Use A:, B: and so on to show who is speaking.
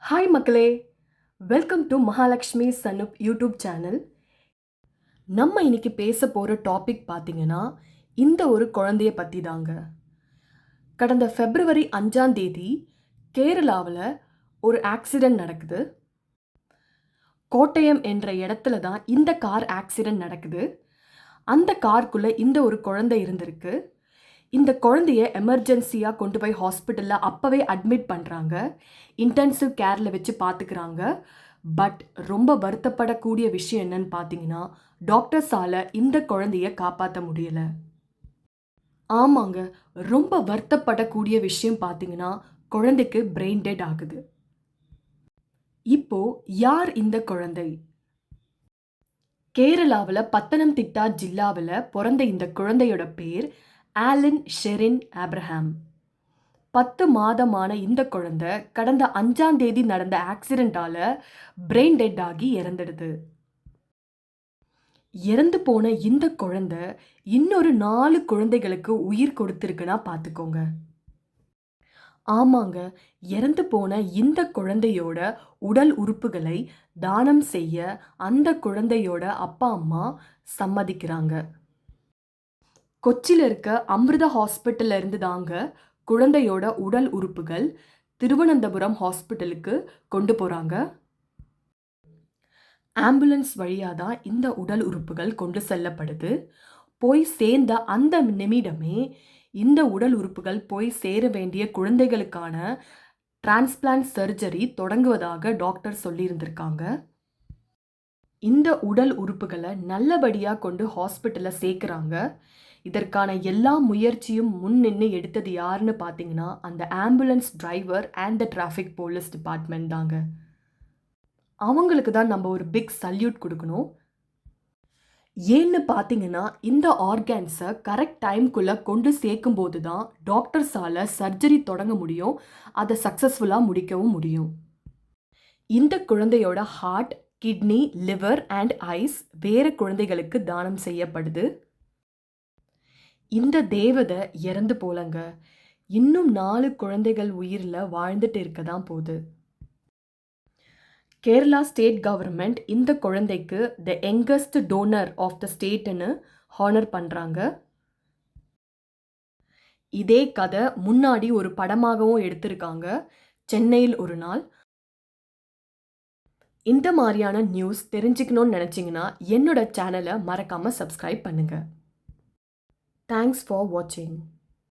A: Hi மக்களே, welcome to Mahalakshmi சனுப் YouTube channel. நம்ம இன்னைக்கு பேச போகிற டாபிக் பார்த்தீங்கன்னா இந்த ஒரு குழந்தைய பற்றி தாங்க. கடந்த February 5ஆம் தேதி கேரளாவில் ஒரு ஆக்சிடெண்ட் நடக்குது. கோட்டயம் என்ற இடத்துல தான் இந்த கார் ஆக்சிடெண்ட் நடக்குது. அந்த காருக்குள்ளே இந்த ஒரு குழந்தை இருந்திருக்கு. இந்த குழந்தைய எமர்ஜென்சியாக கொண்டு போய் ஹாஸ்பிட்டலில் அப்போவே அட்மிட் பண்ணுறாங்க. இன்டென்சிவ் கேரில் வச்சு பார்த்துக்கிறாங்க. பட் ரொம்ப வருத்தப்படக்கூடிய விஷயம் என்னன்னு பார்த்தீங்கன்னா, டாக்டர்ஸால் இந்த குழந்தைய காப்பாற்ற முடியலை. ஆமாங்க, ரொம்ப வருத்தப்படக்கூடிய விஷயம் பார்த்தீங்கன்னா, குழந்தைக்கு பிரெயின் டெட் ஆகுது. இப்போ யார் இந்த குழந்தை? கேரளாவில் பத்தனம்திட்டா ஜில்லாவில் பிறந்த இந்த குழந்தையோட பேர் ஆலன் ஷெரின் ஆப்ரஹாம். 10 மாதமான இந்த குழந்தை கடந்த 5ஆம் தேதி நடந்த ஆக்சிடென்ட்டால பிரெயின் டெட் ஆகி இறந்துடுது. இறந்து போன இந்த குழந்தை இன்னொரு 4 குழந்தைகளுக்கு உயிர் கொடுத்திருக்குன்னா பார்த்துக்கோங்க. ஆமாங்க, இறந்து போன இந்த குழந்தையோட உடல் உறுப்புகளை தானம் செய்ய அந்த குழந்தையோட அப்பா அம்மா சம்மதிக்கிறாங்க. கொச்சியில் இருக்க அமிர்தா ஹாஸ்பிட்டல்ல இருந்து தாங்க குழந்தையோட உடல் உறுப்புகள் திருவனந்தபுரம் ஹாஸ்பிட்டலுக்கு கொண்டு போகிறாங்க. ஆம்புலன்ஸ் வழியாக தான் இந்த உடல் உறுப்புகள் கொண்டு செல்லப்படுது. போய் சேர்ந்த அந்த நிமிடமே இந்த உடல் உறுப்புகள் போய் சேர வேண்டிய குழந்தைகளுக்கான டிரான்ஸ்பிளான்ட் சர்ஜரி தொடங்குவதாக டாக்டர் சொல்லியிருந்திருக்காங்க. இந்த உடல் உறுப்புகளை நல்லபடியாக கொண்டு ஹாஸ்பிட்டலில் சேர்க்குறாங்க. இதற்கான எல்லா முயற்சியும் முன்னின்று எடுத்தது யாருன்னு பார்த்தீங்கன்னா, அந்த ambulance driver and the traffic police department தாங்க. அவங்களுக்கு தான் நம்ம ஒரு பிக் சல்யூட் கொடுக்கணும். ஏன்னு பார்த்தீங்கன்னா, இந்த ஆர்கான்ஸை கரெக்ட் டைம்குள்ளே கொண்டு சேர்க்கும்போது தான் டாக்டர்ஸால் சர்ஜரி தொடங்க முடியும், அதை சக்ஸஸ்ஃபுல்லாக முடிக்கவும் முடியும். இந்த குழந்தையோட heart, kidney, liver and eyes வேறு குழந்தைகளுக்கு தானம் செய்யப்படுது. இந்த தேவதை இறந்து போலங்க, இன்னும் 4 குழந்தைகள் உயிரில் வாழ்ந்துட்டு இருக்க தான் போகுது. கேரளா ஸ்டேட் கவர்மெண்ட் இந்த குழந்தைக்கு the youngest donor of the ஸ்டேட்னு ஹானர் பண்ணுறாங்க. இதே கதை முன்னாடி ஒரு படமாகவும் எடுத்திருக்காங்க, சென்னையில் ஒரு நாள். இந்த மாதிரியான நியூஸ் தெரிஞ்சுக்கணும்னு நினச்சிங்கன்னா என்னோட சேனலை மறக்காமல் சப்ஸ்கிரைப் பண்ணுங்கள். தேங்க்ஸ் ஃபார் வாட்சிங்.